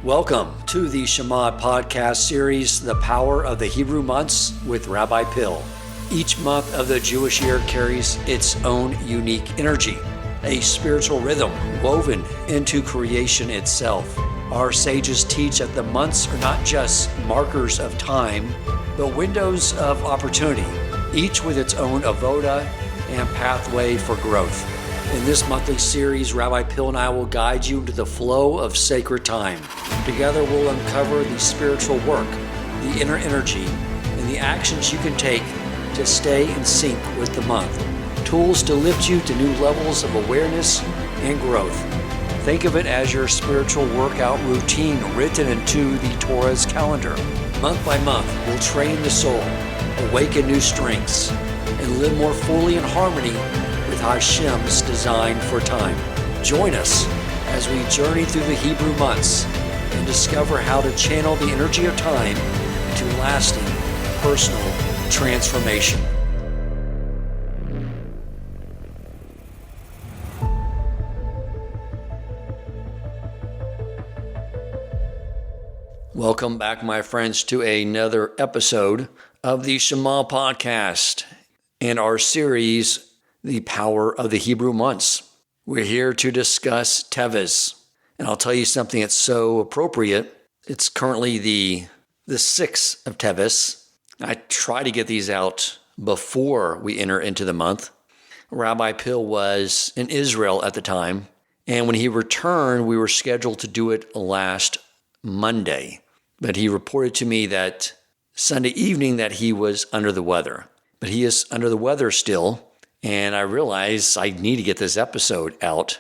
Welcome to the Shema podcast series, The Power of the Hebrew Months with Rabbi Peh. Each month of the Jewish year carries its own unique energy, a spiritual rhythm woven into creation itself. Our sages teach that the months are not just markers of time, but windows of opportunity, each with its own avoda and pathway for growth. In this monthly series, Rabbi Peh and I will guide you into the flow of sacred time. Together, we'll uncover the spiritual work, the inner energy, and the actions you can take to stay in sync with the month. Tools to lift you to new levels of awareness and growth. Think of it as your spiritual workout routine written into the Torah's calendar. Month by month, we'll train the soul, awaken new strengths, and live more fully in harmony with Hashem's design for time. Join us as we journey through the Hebrew months and discover how to channel the energy of time to lasting personal transformation. Welcome back, my friends, to another episode of the Shema podcast and our series, The Power of the Hebrew Months. We're here to discuss Teves. And I'll tell you something that's so appropriate. It's currently the 6th of Teves. I try to get these out before we enter into the month. Rabbi Peh was in Israel at the time. And when he returned, we were scheduled to do it last Monday. But he reported to me that Sunday evening that he was under the weather. But he is under the weather still. And I realized I need to get this episode out.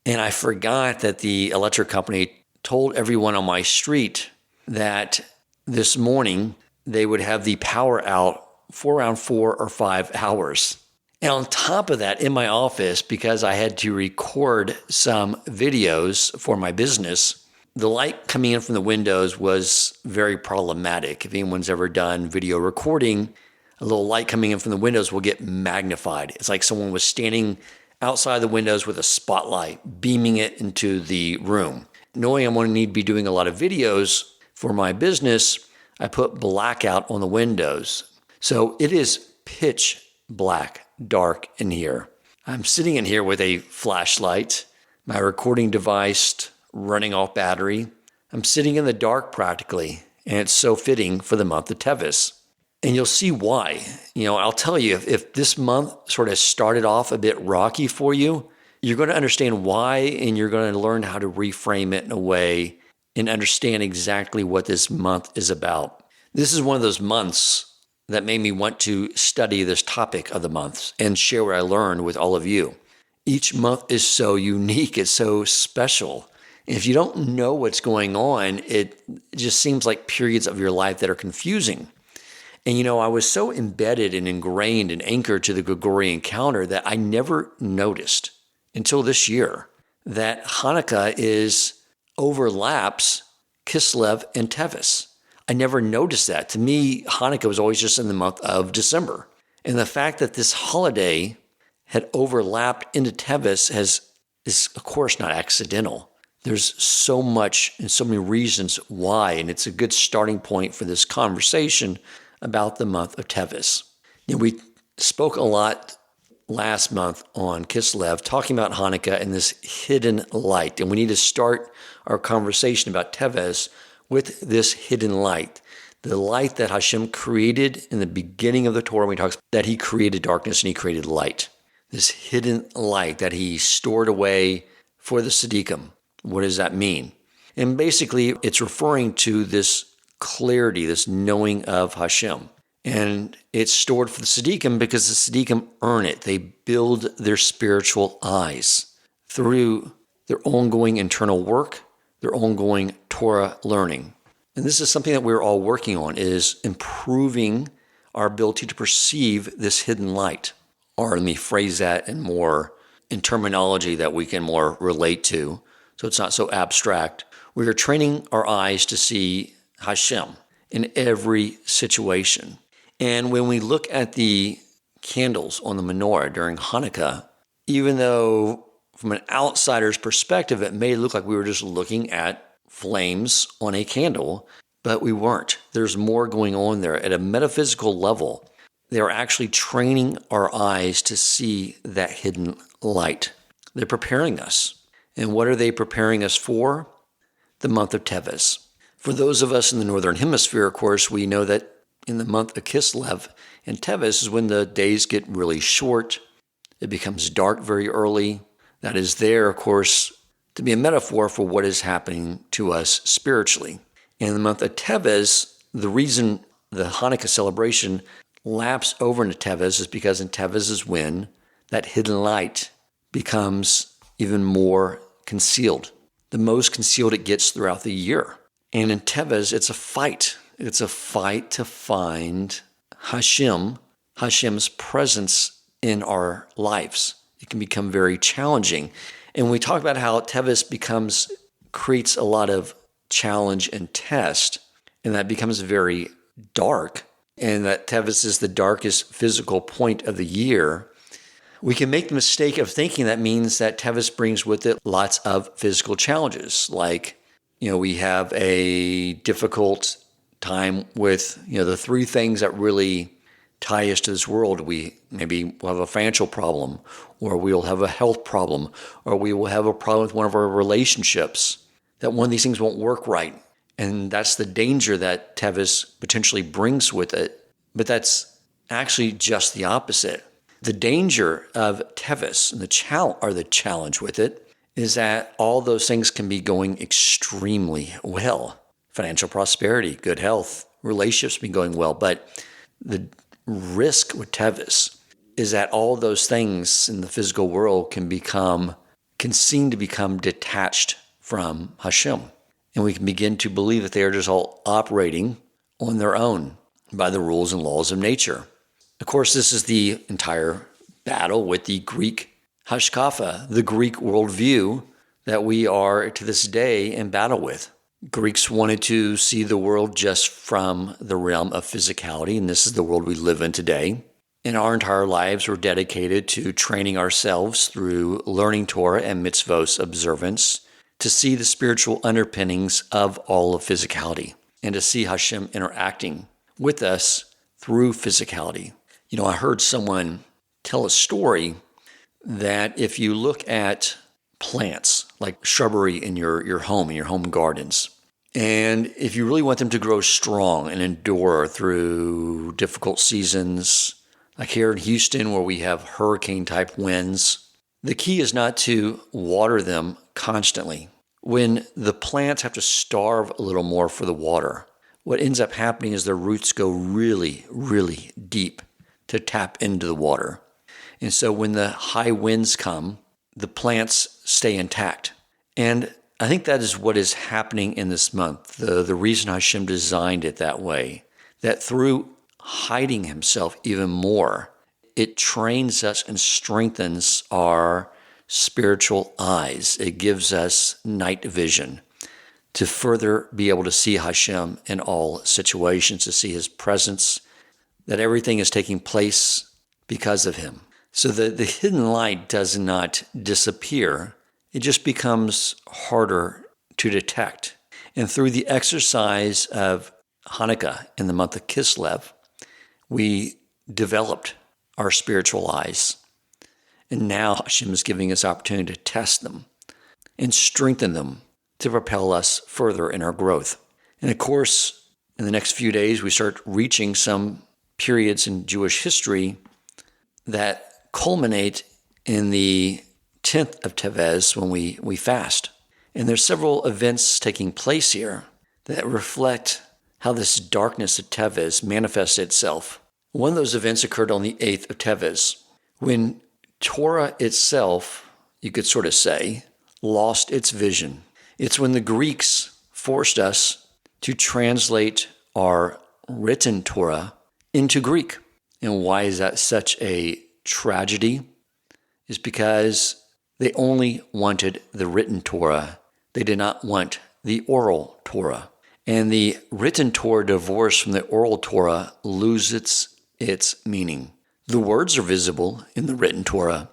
And I forgot that the electric company told everyone on my street that this morning they would have the power out for around 4 or 5 hours. And on top of that, in my office, because I had to record some videos for my business, the light coming in from the windows was very problematic. If anyone's ever done video recording, a little light coming in from the windows will get magnified. It's like someone was standing outside the windows with a spotlight, beaming it into the room. Knowing I'm going to need to be doing a lot of videos for my business, I put blackout on the windows. So it is pitch black, dark in here. I'm sitting in here with a flashlight, my recording device running off battery. I'm sitting in the dark practically, and it's so fitting for the month of Teves. And you'll see why. I'll tell you, if this month sort of started off a bit rocky for you, you're going to understand why, and you're going to learn how to reframe it in a way and understand exactly what this month is about. This is one of those months that made me want to study this topic of the months and share what I learned with all of you. Each month is so unique. It's so special. And if you don't know what's going on, it just seems like periods of your life that are confusing. And I was so embedded and ingrained and anchored to the Gregorian calendar that I never noticed until this year that Hanukkah overlaps Kislev and Teves. I never noticed that. To me, Hanukkah was always just in the month of December. And the fact that this holiday had overlapped into Teves is of course not accidental. There's so much and so many reasons why, and it's a good starting point for this conversation about the month of Teves. We spoke a lot last month on Kislev, talking about Hanukkah and this hidden light. And we need to start our conversation about Teves with this hidden light. The light that Hashem created in the beginning of the Torah, when he talks that he created darkness and he created light. This hidden light that he stored away for the tzaddikim. What does that mean? And basically, it's referring to this clarity, this knowing of Hashem. And it's stored for the tzaddikim because the tzaddikim earn it. They build their spiritual eyes through their ongoing internal work, their ongoing Torah learning. And this is something that we're all working on, is improving our ability to perceive this hidden light. Or let me phrase that in terminology that we can more relate to, so it's not so abstract. We are training our eyes to see Hashem in every situation. And when we look at the candles on the menorah during Hanukkah, even though from an outsider's perspective, it may look like we were just looking at flames on a candle, but we weren't. There's more going on there. At a metaphysical level, they're actually training our eyes to see that hidden light. They're preparing us. And what are they preparing us for? The month of Teves. For those of us in the Northern Hemisphere, of course, we know that in the month of Kislev and Teves is when the days get really short. It becomes dark very early. That is there, of course, to be a metaphor for what is happening to us spiritually. In the month of Teves, the reason the Hanukkah celebration laps over into Teves is because in Teves is when that hidden light becomes even more concealed. The most concealed it gets throughout the year. And in Teves, it's a fight. It's a fight to find Hashem's presence in our lives. It can become very challenging. And we talk about how Teves creates a lot of challenge and test, and that becomes very dark, and that Teves is the darkest physical point of the year. We can make the mistake of thinking that means that Teves brings with it lots of physical challenges. Like, we have a difficult time with, the three things that really tie us to this world. We maybe will have a financial problem, or we'll have a health problem, or we will have a problem with one of our relationships, that one of these things won't work right. And that's the danger that Teves potentially brings with it. But that's actually just the opposite. The danger of Teves and the challenge with it is that all those things can be going extremely well. Financial prosperity, good health, relationships be going well. But the risk with Teves is that all those things in the physical world can seem to become detached from Hashem. And we can begin to believe that they are just all operating on their own by the rules and laws of nature. Of course, this is the entire battle with the Greek hashkafa, the Greek worldview that we are to this day in battle with. Greeks wanted to see the world just from the realm of physicality, and this is the world we live in today. And our entire lives were dedicated to training ourselves through learning Torah and mitzvos observance to see the spiritual underpinnings of all of physicality and to see Hashem interacting with us through physicality. I heard someone tell a story that if you look at plants, like shrubbery in your home gardens, and if you really want them to grow strong and endure through difficult seasons, like here in Houston where we have hurricane-type winds, the key is not to water them constantly. When the plants have to starve a little more for the water, what ends up happening is their roots go really, really deep to tap into the water. And so when the high winds come, the plants stay intact. And I think that is what is happening in this month. The reason Hashem designed it that way, that through hiding himself even more, it trains us and strengthens our spiritual eyes. It gives us night vision to further be able to see Hashem in all situations, to see his presence, that everything is taking place because of him. So the hidden light does not disappear. It just becomes harder to detect. And through the exercise of Hanukkah in the month of Kislev, we developed our spiritual eyes. And now Hashem is giving us opportunity to test them and strengthen them to propel us further in our growth. And of course, in the next few days, we start reaching some periods in Jewish history that culminate in the 10th of Teves when we fast. And there's several events taking place here that reflect how this darkness of Teves manifests itself. One of those events occurred on the 8th of Teves, when Torah itself, you could sort of say, lost its vision. It's when the Greeks forced us to translate our written Torah into Greek. And why is that such a tragedy? Is because they only wanted the written Torah. They did not want the oral Torah. And the written Torah divorced from the oral Torah loses its meaning. The words are visible in the written Torah,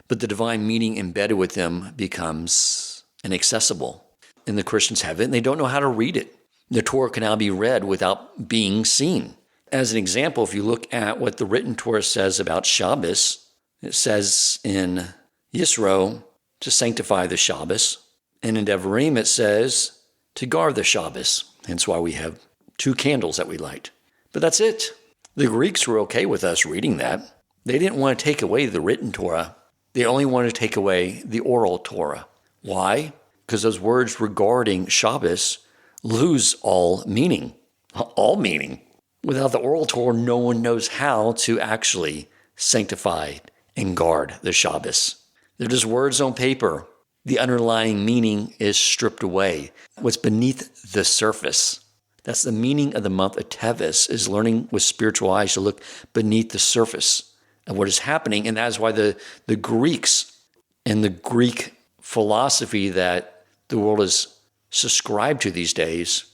but the divine meaning embedded with them becomes inaccessible. and the Christians have it, and they don't know how to read it. The Torah can now be read without being seen. As an example, if you look at what the written Torah says about Shabbos, it says in Yisro to sanctify the Shabbos, and in Devarim it says to guard the Shabbos. Hence why we have 2 candles that we light. But that's it. The Greeks were okay with us reading that. They didn't want to take away the written Torah. They only wanted to take away the oral Torah. Why? Because those words regarding Shabbos lose all meaning. All meaning. Without the oral Torah, no one knows how to actually sanctify and guard the Shabbos. They're just words on paper. The underlying meaning is stripped away. What's beneath the surface. That's the meaning of the month of Teves, is learning with spiritual eyes to look beneath the surface of what is happening. And that's why the Greeks and the Greek philosophy that the world is subscribed to these days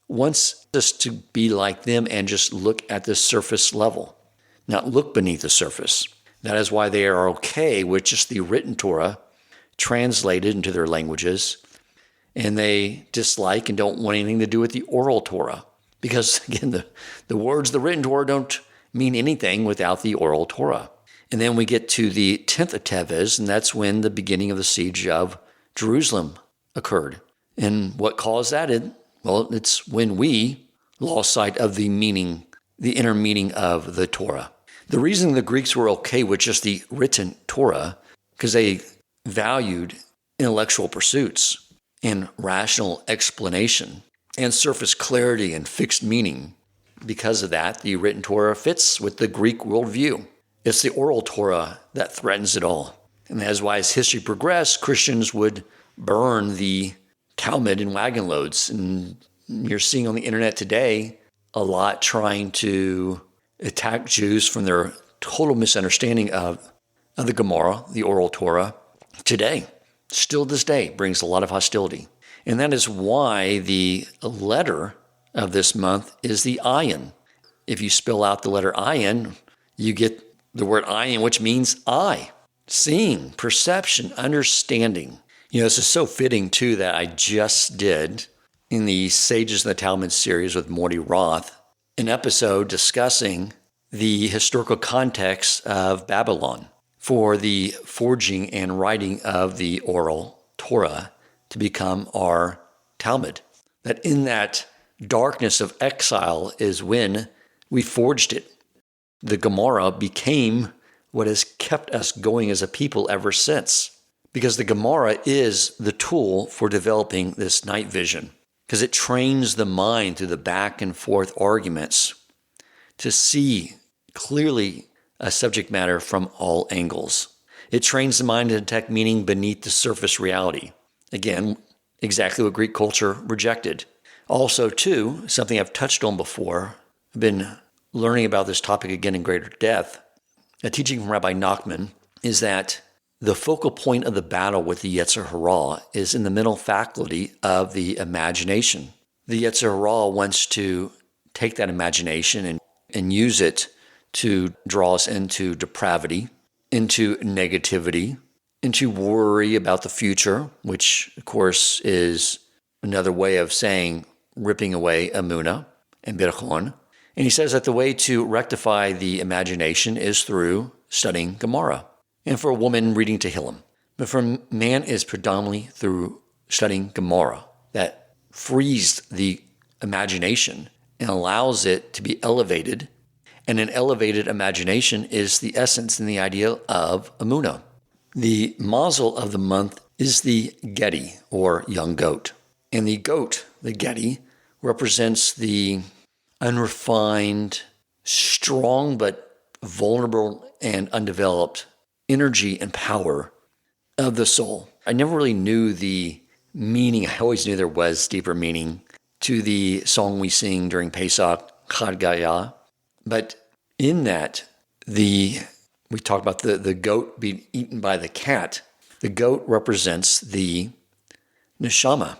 wants us to be like them and just look at the surface level, not look beneath the surface. That is why they are okay with just the written Torah translated into their languages, and they dislike and don't want anything to do with the oral Torah. Because, again, the words, the written Torah, don't mean anything without the oral Torah. And then we get to the 10th of Teves, and that's when the beginning of the siege of Jerusalem occurred. And what caused that? Well, it's when we lost sight of the meaning, the inner meaning of the Torah. The reason the Greeks were okay with just the written Torah, because they valued intellectual pursuits and rational explanation and surface clarity and fixed meaning. Because of that, the written Torah fits with the Greek worldview. It's the oral Torah that threatens it all. And that's why as history progressed, Christians would burn the Talmud in wagon loads. And you're seeing on the internet today a lot trying to attack Jews from their total misunderstanding of the Gemara, the oral Torah, today. Still this day brings a lot of hostility. And that is why the letter of this month is the ayin. If you spell out the letter ayin, you get the word ayin, which means eye, seeing, perception, understanding. This is so fitting, too, that I just did in the Sages in the Talmud series with Morty Roth, an episode discussing the historical context of Babylon for the forging and writing of the oral Torah to become our Talmud. That in that darkness of exile is when we forged it. The Gemara became what has kept us going as a people ever since. Because the Gemara is the tool for developing this night vision. Because it trains the mind through the back and forth arguments to see clearly a subject matter from all angles. It trains the mind to detect meaning beneath the surface reality. Again, exactly what Greek culture rejected. Also, too, something I've touched on before, I've been learning about this topic again in greater depth. A teaching from Rabbi Nachman is that the focal point of the battle with the Yetzer Hara is in the mental faculty of the imagination. The Yetzer Hara wants to take that imagination and use it to draw us into depravity, into negativity, into worry about the future, which, of course, is another way of saying ripping away Emunah and Birchon. And he says that the way to rectify the imagination is through studying Gemara, and for a woman reading Tehillim. But for man is predominantly through studying Gemara that frees the imagination and allows it to be elevated. And an elevated imagination is the essence and the idea of Emunah. The mazel of the month is the Gedi, or young goat. And the goat, the Gedi, represents the unrefined, strong but vulnerable and undeveloped energy and power of the soul. I never really knew the meaning. I always knew there was deeper meaning to the song we sing during Pesach, Chad Gaya. But in that, we talk about the goat being eaten by the cat. The goat represents the neshama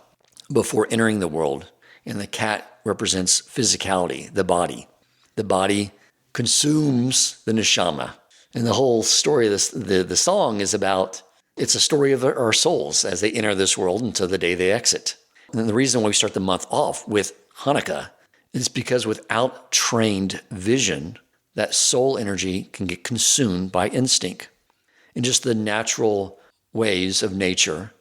before entering the world, and the cat represents physicality, the body. The body consumes the neshama. And the whole story of the song is about, it's a story of our souls as they enter this world until the day they exit. And the reason why we start the month off with Hanukkah is because without trained vision, that soul energy can get consumed by instinct and just the natural ways of nature.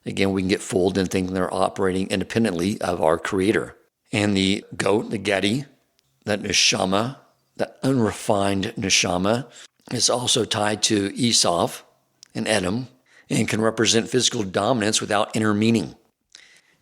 Again, we can get fooled in thinking they're operating independently of our Creator. And the goat, the Gedi, that neshama, that unrefined neshama, is also tied to Esau and Edom and can represent physical dominance without inner meaning.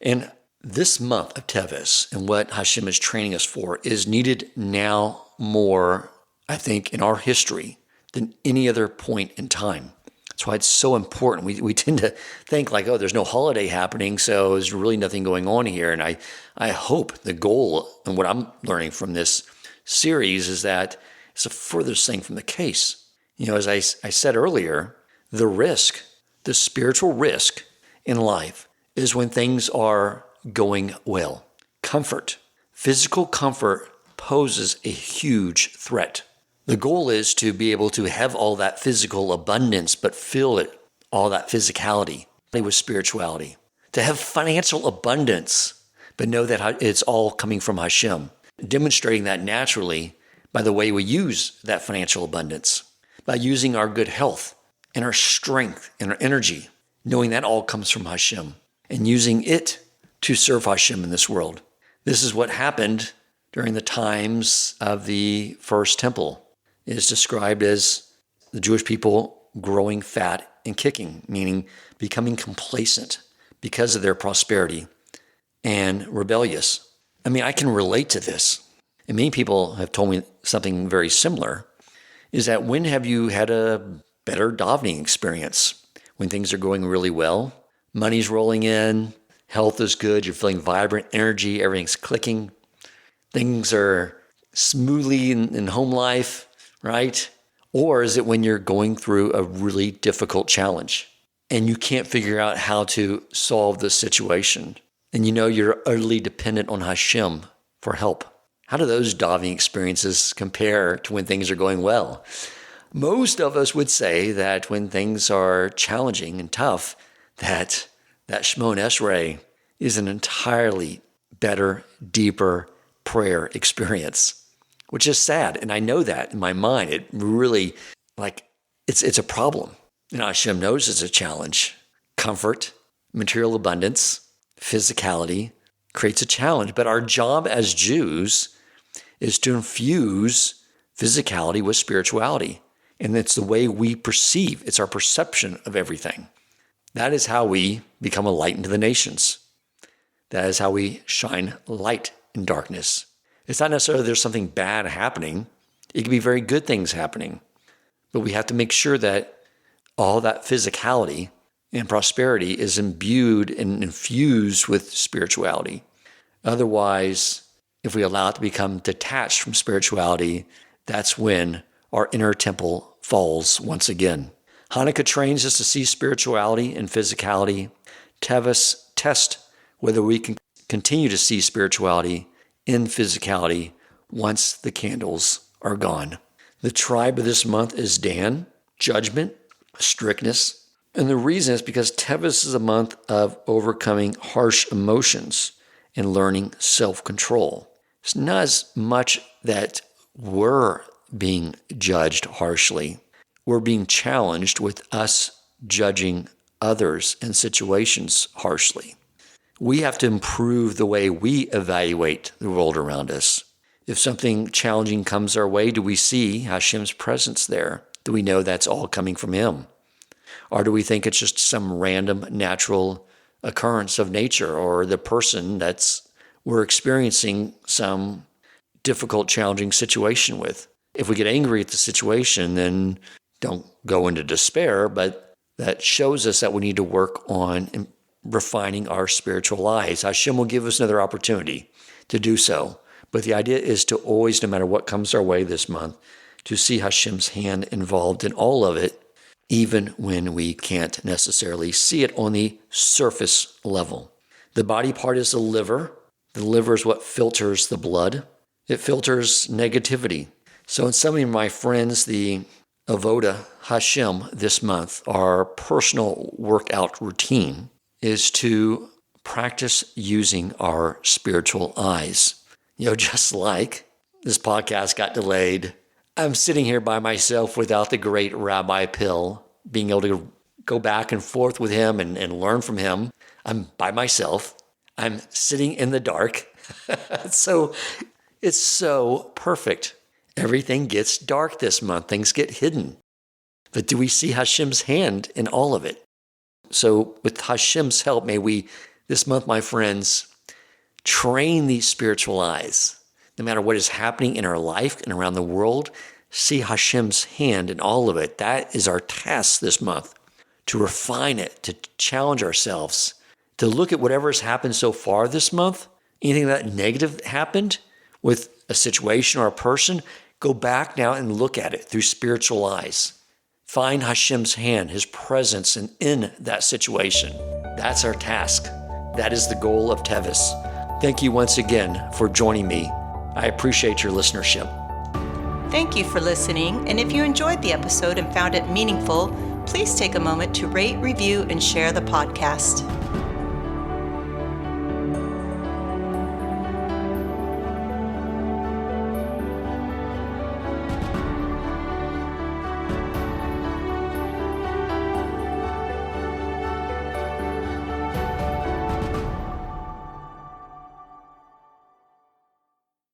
And this month of Teves and what Hashem is training us for is needed now more, I think, in our history than any other point in time. That's why it's so important. We tend to think like, oh, there's no holiday happening, so there's really nothing going on here. And I hope the goal and what I'm learning from this series is that it's the furthest thing from the case. As I said earlier, the spiritual risk in life is when things are going well. Physical comfort poses a huge threat. The goal is to be able to have all that physical abundance, but fill it, all that physicality with spirituality. To have financial abundance, but know that it's all coming from Hashem. Demonstrating that naturally by the way we use that financial abundance, by using our good health and our strength and our energy, knowing that all comes from Hashem, and using it to serve Hashem in this world. This is what happened during the times of the first temple. It is described as the Jewish people growing fat and kicking, meaning becoming complacent because of their prosperity and rebellious. I can relate to this. And many people have told me something very similar, is that when have you had a better davening experience? When things are going really well, money's rolling in, health is good, you're feeling vibrant, energy, everything's clicking, things are smoothly in home life, right? Or is it when you're going through a really difficult challenge and you can't figure out how to solve the situation and you're utterly dependent on Hashem for help? How do those davening experiences compare to when things are going well? Most of us would say that when things are challenging and tough, that Shemon Esrei is an entirely better, deeper prayer experience, which is sad. And I know that in my mind. It really, it's a problem. Hashem knows it's a challenge. Comfort, material abundance, physicality creates a challenge. But our job as Jews is to infuse physicality with spirituality. And it's the way we perceive. It's our perception of everything. That is how we become a light into the nations. That is how we shine light in darkness. It's not necessarily there's something bad happening. It can be very good things happening. But we have to make sure that all that physicality and prosperity is imbued and infused with spirituality. Otherwise, if we allow it to become detached from spirituality, that's when our inner temple falls once again. Hanukkah trains us to see spirituality and physicality. Teves test whether we can continue to see spirituality in physicality once the candles are gone. The tribe of this month is Dan, judgment, strictness. And the reason is because Teves is a month of overcoming harsh emotions and learning self-control. It's not as much that we're being judged harshly. We're being challenged with us judging others and situations harshly. We have to improve the way we evaluate the world around us. If something challenging comes our way, do we see Hashem's presence there? Do we know that's all coming from Him? Or do we think it's just some random natural occurrence of nature or the person we're experiencing some difficult, challenging situation with? If we get angry at the situation, then don't go into despair, but that shows us that we need to work on refining our spiritual lives. Hashem will give us another opportunity to do so. But the idea is to always, no matter what comes our way this month, to see Hashem's hand involved in all of it, even when we can't necessarily see it on the surface level. The body part is the liver. The liver is what filters the blood. It filters negativity. So in some of my friends, the Avoda Hashem this month, our personal workout routine, is to practice using our spiritual eyes. Just like this podcast got delayed, I'm sitting here by myself without the great Rabbi Pill, being able to go back and forth with him and learn from him. I'm by myself. I'm sitting in the dark. So it's so perfect. Everything gets dark this month. Things get hidden. But do we see Hashem's hand in all of it? So with Hashem's help, may we this month, my friends, train these spiritual eyes. No matter what is happening in our life and around the world, see Hashem's hand in all of it. That is our task this month, to refine it, to challenge ourselves, to look at whatever has happened so far this month, anything that negative happened with a situation or a person, go back now and look at it through spiritual eyes. Find Hashem's hand, His presence in that situation. That's our task. That is the goal of Teves. Thank you once again for joining me. I appreciate your listenership. Thank you for listening, and if you enjoyed the episode and found it meaningful, please take a moment to rate, review, and share the podcast.